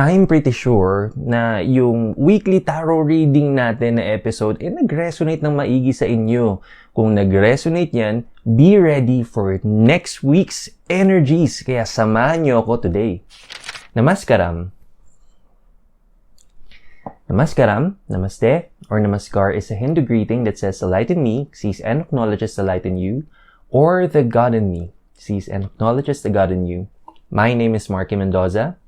I'm pretty sure na yung weekly tarot reading natin na episode nag-resonate ng maigi sa inyo. Kung nag-resonate yan, be ready for next week's energies. Kaya samahan nyo ako today. Namaskaram. Namaskaram, namaste, or namaskar is a Hindu greeting that says the light in me sees and acknowledges the light in you, or the God in me sees and acknowledges the God in you. My name is Marky Mendoza.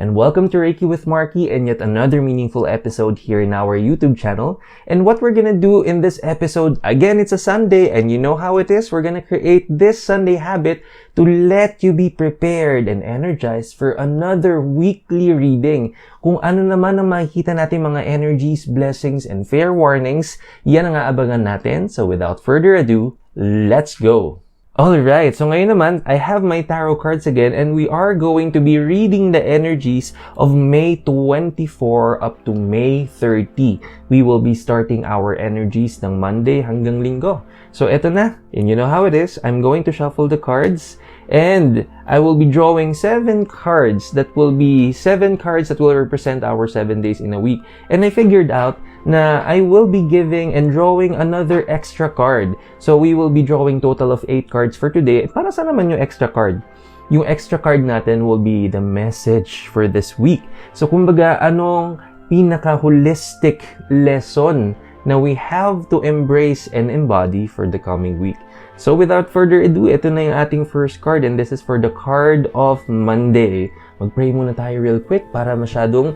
And welcome to Reiki with Marky and yet another meaningful episode here in our YouTube channel. And what we're gonna do in this episode, again, it's a Sunday and you know how it is. We're gonna create this Sunday habit to let you be prepared and energized for another weekly reading. Kung ano naman ang makikita natin mga energies, blessings, and fair warnings, yan ang aabangan natin. So without further ado, let's go! Alright, so ngayon naman, I have my tarot cards again and we are going to be reading the energies of May 24 up to May 30. We will be starting our energies ng Monday hanggang Linggo. So eto na, and you know how it is, I'm going to shuffle the cards and I will be drawing 7 cards that will represent our 7 days in a week. And I figured out na I will be giving and drawing another extra card. So we will be drawing total of 8 cards for today. Para saan naman yung extra card? Yung extra card natin will be the message for this week. So kumbaga, anong pinaka-holistic lesson na we have to embrace and embody for the coming week. So without further ado, ito na yung ating first card and this is for the card of Monday. Mag-pray muna tayo real quick para masyadong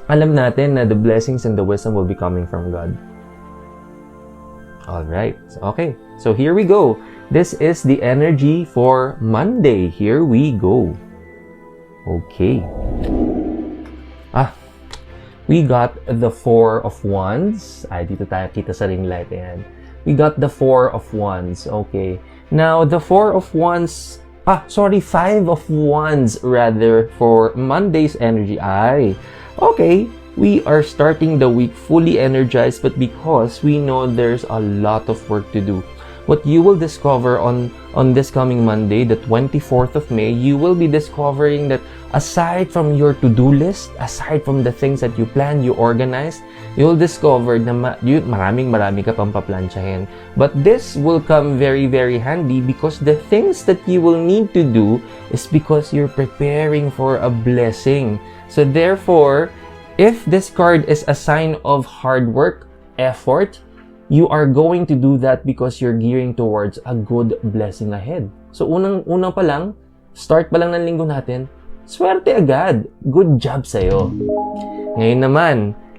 alam natin na the blessings and the wisdom will be coming from God. Alright, okay. So here we go. This is the energy for Monday. Here we go. Okay. We got the 4 of Wands. Dito tayo kita sa ring light. Ayan. We got the 4 of Wands. Okay. Now, the 4 of Wands... 5 of Wands rather for Monday's energy. Okay, we are starting the week fully energized, but because we know there's a lot of work to do. What you will discover on this coming Monday, the 24th of May, you will be discovering that aside from your to-do list, aside from the things that you plan, you organize, you'll discover na marami ka pang paplansyahin. But this will come very, very handy because the things that you will need to do is because you're preparing for a blessing. So therefore, if this card is a sign of hard work, effort, you are going to do that because you're gearing towards a good blessing ahead. So unang pa lang, start pa lang ng linggo natin, swerte agad. Good job sa'yo. Ngayon naman,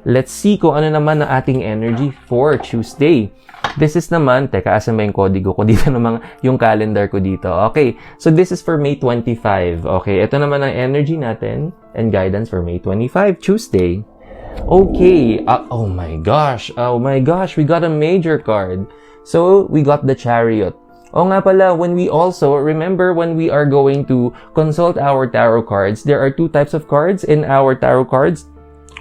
let's see kung ano naman ang ating energy for Tuesday. This is naman, asan ba yung kodigo ko? Dito naman yung calendar ko dito. Okay, so this is for May 25. Okay, ito naman ang energy natin and guidance for May 25, Tuesday. Okay, oh my gosh, we got a major card. So, we got the Chariot. Nga pala, remember when we are going to consult our tarot cards, there are 2 types of cards in our tarot cards.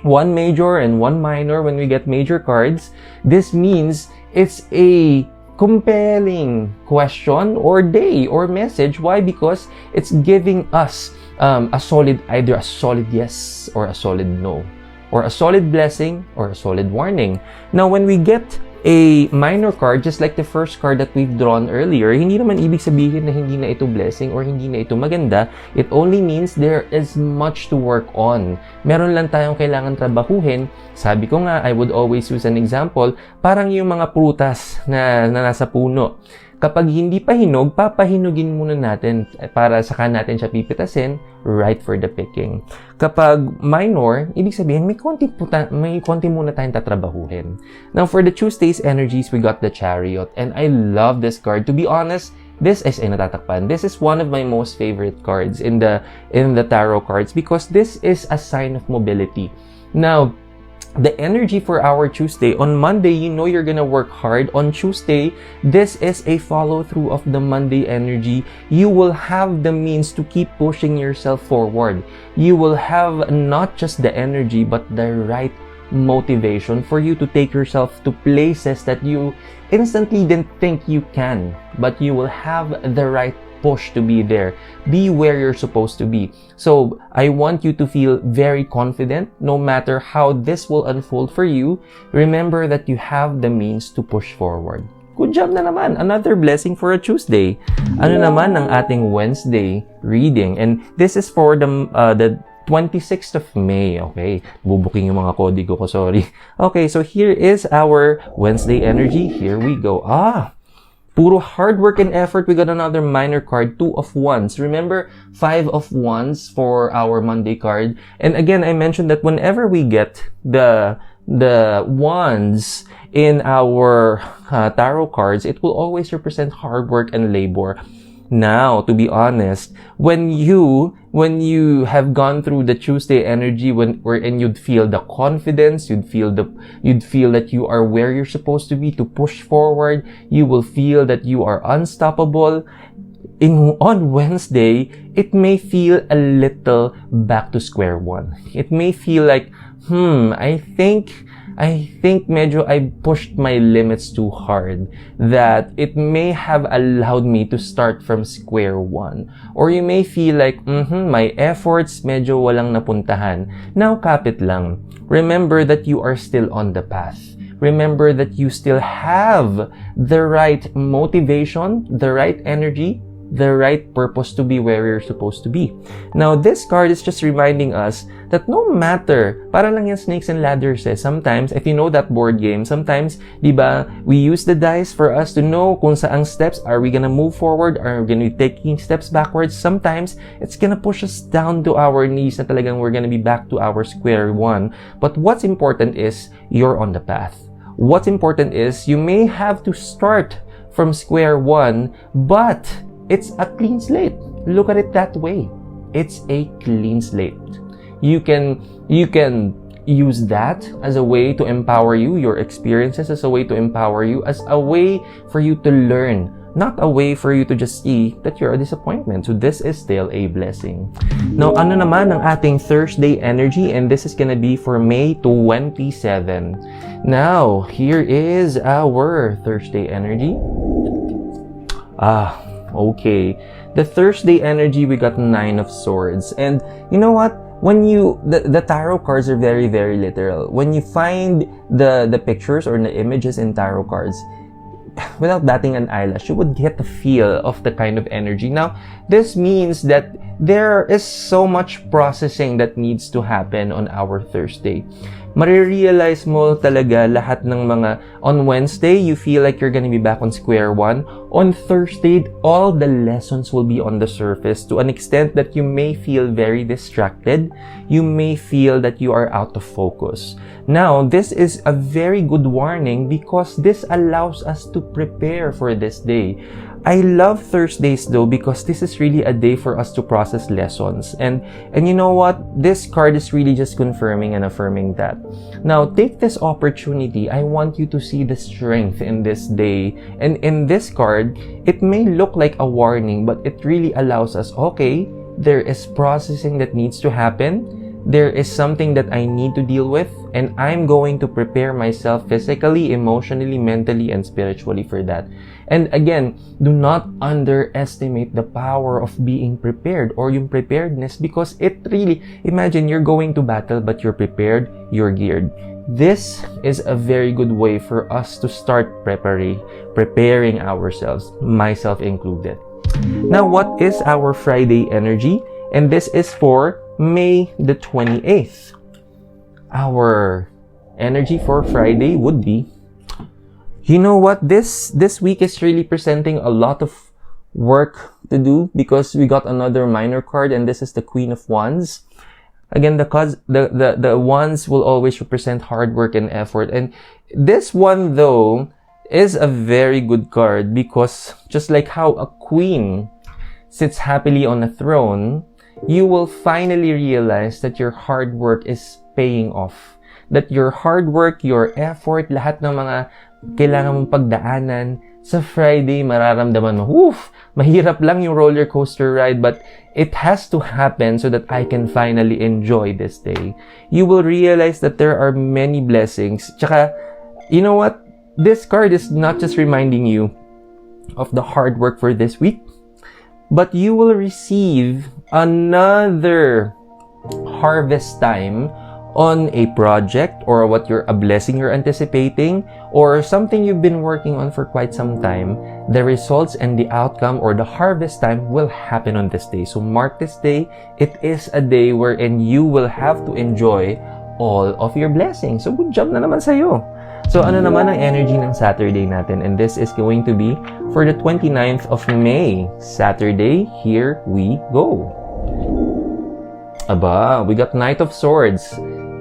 One major and one minor. When we get major cards, this means it's a compelling question or day or message. Why? Because it's giving us either a solid yes or a solid no, or a solid blessing or a solid warning. Now, when we get a minor card, just like the first card that we've drawn earlier, hindi naman ibig sabihin na hindi na ito blessing or hindi na ito maganda. It only means there is much to work on. Meron lang tayong kailangan trabahuhin. Sabi ko nga, I would always use an example, parang yung mga prutas na nasa puno. Kapag hindi pa hinog, papahinugin muna natin para saka natin siya pipitasin, right for the picking. Kapag minor, ibig sabihin may konti muna tayong tatrabahuhin. Now, for the Tuesday's energies, we got the Chariot. And I love this card. To be honest, this is natatakpan. This is one of my most favorite cards in the tarot cards because this is a sign of mobility. Now, the energy for our Tuesday, on Monday, you know you're gonna work hard. On Tuesday, this is a follow-through of the Monday energy. You will have the means to keep pushing yourself forward. You will have not just the energy, but the right motivation for you to take yourself to places that you instantly didn't think you can, but you will have the right push to be there. Be where you're supposed to be. So I want you to feel very confident no matter how this will unfold for you. Remember that you have the means to push forward. Good job na naman. Another blessing for a Tuesday. Ano naman ang ating Wednesday reading? And this is for the 26th of May. Okay. Bubuking yung mga kodigo ko. Sorry. Okay. So here is our Wednesday energy. Here we go. Puro hard work and effort. We got another minor card. 2 of Wands. Remember, 5 of Wands for our Monday card. And again, I mentioned that whenever we get the wands in our tarot cards, it will always represent hard work and labor. Now, to be honest, when you have gone through the Tuesday energy, wherein you'd feel the confidence, you'd feel that you are where you're supposed to be to push forward, you will feel that you are unstoppable. On Wednesday, it may feel a little back to square one. It may feel like, I think medyo I pushed my limits too hard, that it may have allowed me to start from square one. Or you may feel like, my efforts medyo walang napuntahan. Now, kapit lang. Remember that you are still on the path. Remember that you still have the right motivation, the right energy, the right purpose to be where you're supposed to be. Now, this card is just reminding us that no matter, para lang yung snakes and ladders sometimes, if you know that board game, sometimes, diba, we use the dice for us to know kung saang steps, are we gonna move forward, are we gonna be taking steps backwards. Sometimes, it's gonna push us down to our knees na talagang we're gonna be back to our square one. But what's important is, you're on the path. What's important is, you may have to start from square one, but it's a clean slate. Look at it that way. It's a clean slate. You can use that as a way to empower you, your experiences as a way to empower you, as a way for you to learn, not a way for you to just see that you're a disappointment. So this is still a blessing. Now, ano naman ang ating Thursday energy? And this is gonna be for May 27. Now, here is our Thursday energy. Okay. The Thursday energy, we got 9 of Swords. And you know what? When the tarot cards are very, very literal. When you find the pictures or the images in tarot cards, without batting an eyelash, you would get the feel of the kind of energy. Now, this means that there is so much processing that needs to happen on our Thursday. Marirealize mo talaga lahat ng mga, on Wednesday, you feel like you're gonna be back on square one. On Thursday, all the lessons will be on the surface to an extent that you may feel very distracted. You may feel that you are out of focus. Now, this is a very good warning because this allows us to prepare for this day. I love Thursdays though because this is really a day for us to process lessons. And you know what? This card is really just confirming and affirming that. Now, take this opportunity. I want you to see the strength in this day. And in this card, it may look like a warning, but it really allows us, okay, there is processing that needs to happen. There is something that I need to deal with, and I'm going to prepare myself physically, emotionally, mentally, and spiritually for that. And again, do not underestimate the power of being prepared or yung preparedness, because it really, imagine you're going to battle but you're prepared, you're geared. This is a very good way for us to start preparing ourselves, myself included. Now, what is our Friday energy? And this is for May the 28th. Our energy for Friday would be, you know what, this week is really presenting a lot of work to do because we got another minor card, and this is the Queen of Wands. Again, the wands will always represent hard work and effort. And this one, though, is a very good card because just like how a queen sits happily on a throne, you will finally realize that your hard work is paying off. That your hard work, your effort, lahat ng mga kailangan mong pagdaanan, sa Friday, mararamdaman mo, mahirap lang yung roller coaster ride, but it has to happen so that I can finally enjoy this day. You will realize that there are many blessings. Tsaka, you know what? This card is not just reminding you of the hard work for this week, but you will receive another harvest time on a project or a blessing you're anticipating or something you've been working on for quite some time. The results and the outcome or the harvest time will happen on this day. So mark this day. It is a day wherein you will have to enjoy all of your blessings. So good job na naman sa'yo. So ano naman ang energy ng Saturday natin? And this is going to be for the 29th of May. Saturday, here we go. Aba, we got Knight of Swords.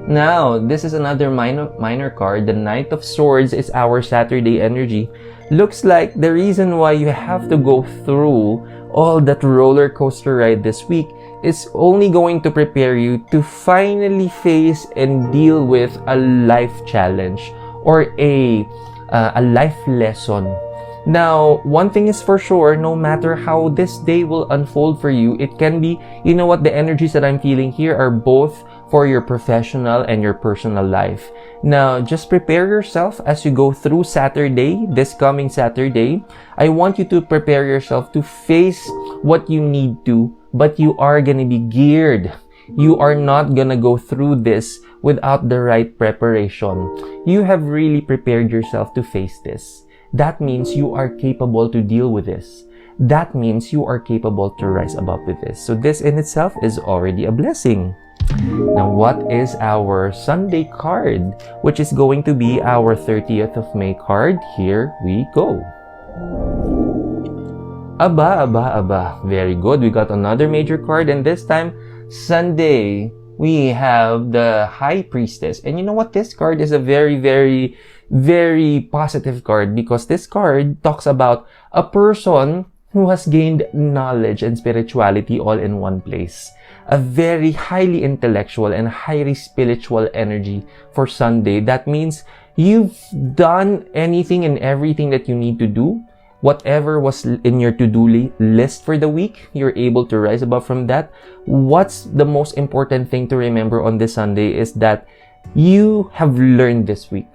Now, this is another minor card. The Knight of Swords is our Saturday energy. Looks like the reason why you have to go through all that roller coaster ride this week is only going to prepare you to finally face and deal with a life challenge or a life lesson. Now, one thing is for sure, no matter how this day will unfold for you, it can be, you know what, the energies that I'm feeling here are both for your professional and your personal life. Now, just prepare yourself as you go through Saturday, this coming Saturday. I want you to prepare yourself to face what you need to, but you are gonna be geared. You are not gonna go through this without the right preparation. You have really prepared yourself to face this. That means you are capable to deal with this. That means you are capable to rise above with this. So this in itself is already a blessing. Now, what is our Sunday card, which is going to be our 30th of May card? Here we go. Aba. Very good. We got another major card, and this time, Sunday, we have the High Priestess. And you know what? This card is a very, very, very positive card because this card talks about a person who has gained knowledge and spirituality all in one place. A very highly intellectual and highly spiritual energy for Sunday. That means you've done anything and everything that you need to do. Whatever was in your to-do list for the week, you're able to rise above from that. What's the most important thing to remember on this Sunday is that you have learned this week.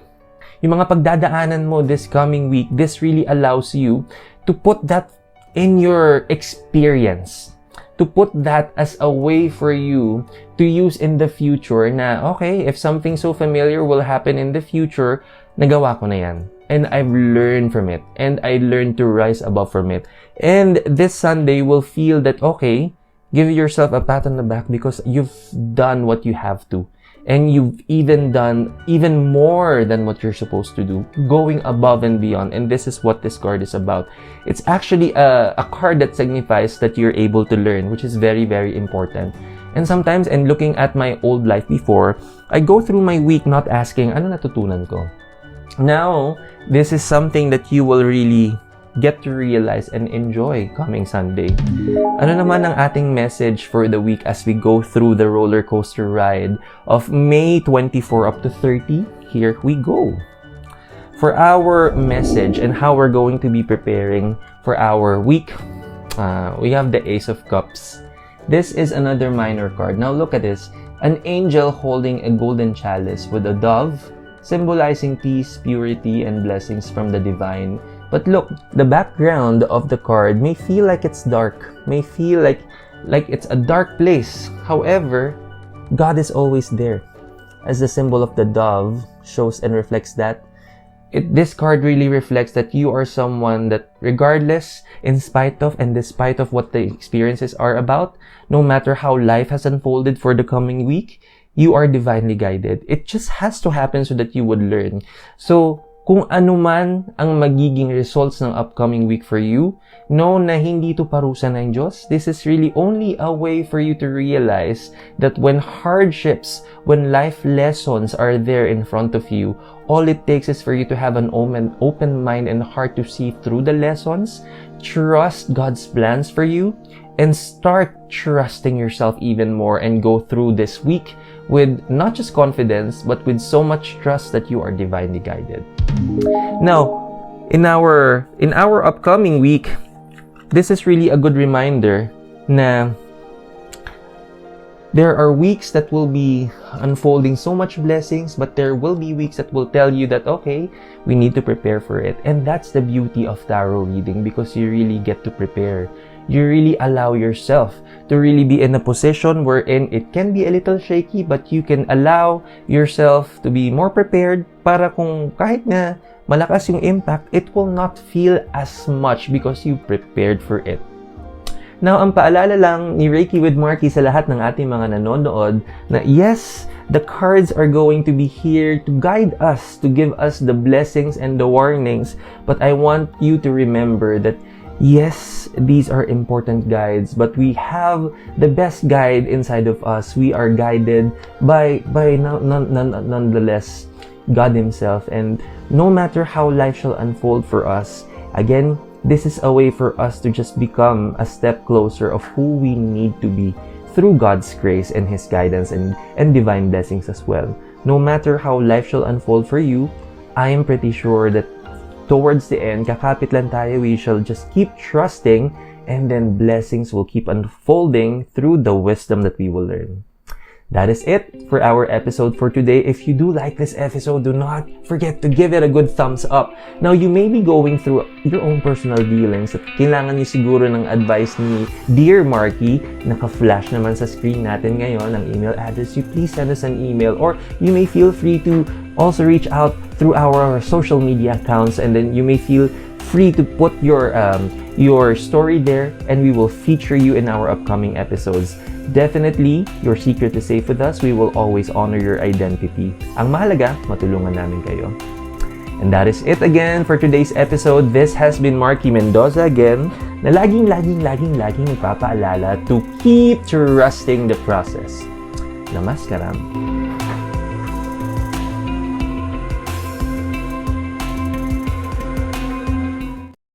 Yung mga pagdadaanan mo this coming week, this really allows you to put that in your experience. To put that as a way for you to use in the future na, okay, if something so familiar will happen in the future, nagawa ko na yan. And I've learned from it. And I learned to rise above from it. And this Sunday will feel that, okay, give yourself a pat on the back because you've done what you have to. And you've even done even more than what you're supposed to do, going above and beyond. And this is what this card is about. It's actually a card that signifies that you're able to learn, which is very, very important. And sometimes, and looking at my old life before, I go through my week not asking, ano natutunan ko? Now, this is something that you will really get to realize and enjoy coming Sunday. Ano naman ang ating message for the week as we go through the roller coaster ride of May 24 up to 30? Here we go. For our message and how we're going to be preparing for our week, we have the Ace of Cups. This is another minor card. Now look at this. An angel holding a golden chalice with a dove, symbolizing peace, purity, and blessings from the divine. But look, the background of the card may feel like it's dark, may feel like it's a dark place. However, God is always there. As the symbol of the dove shows and reflects that, this card really reflects that you are someone that regardless, in spite of, and despite of what the experiences are about, no matter how life has unfolded for the coming week, you are divinely guided. It just has to happen so that you would learn. So, kung ano man ang magiging results ng upcoming week for you, know na hindi to parusa ng Diyos. This is really only a way for you to realize that when hardships, when life lessons are there in front of you, all it takes is for you to have an open mind and heart to see through the lessons, trust God's plans for you, and start trusting yourself even more and go through this week with not just confidence, but with so much trust that you are divinely guided. Now, in our upcoming week, this is really a good reminder na there are weeks that will be unfolding so much blessings, but there will be weeks that will tell you that, okay, we need to prepare for it. And that's the beauty of tarot reading because you really get to prepare. you really allow yourself to really be in a position wherein it can be a little shaky, but you can allow yourself to be more prepared para kung kahit na malakas yung impact, it will not feel as much because you prepared for it. Now, ang paalala lang ni Reiki with Marky sa lahat ng ating mga nanonood na yes, the cards are going to be here to guide us, to give us the blessings and the warnings. But I want you to remember that yes, these are important guides, but we have the best guide inside of us. We are guided by nonetheless God Himself. And no matter how life shall unfold for us, again, this is a way for us to just become a step closer of who we need to be through God's grace and His guidance and divine blessings as well. No matter how life shall unfold for you, I am pretty sure that towards the end, kakapit lang tayo, we shall just keep trusting, and then blessings will keep unfolding through the wisdom that we will learn. That is it for our episode for today. If you do like this episode, do not forget to give it a good thumbs up. Now, you may be going through your own personal dealings at kailangan niyo siguro ng advice ni Dear Marky. Naka-flash naman sa screen natin ngayon ang email address. You please send us an email, or you may feel free to also reach out through our social media accounts, and then you may feel free to put your story there, and we will feature you in our upcoming episodes. Definitely, your secret is safe with us. We will always honor your identity. Ang mahalaga, matulungan namin kayo. And that is it again for today's episode. This has been Marky Mendoza again, na laging nagpapaalala to keep trusting the process. Namaskaram.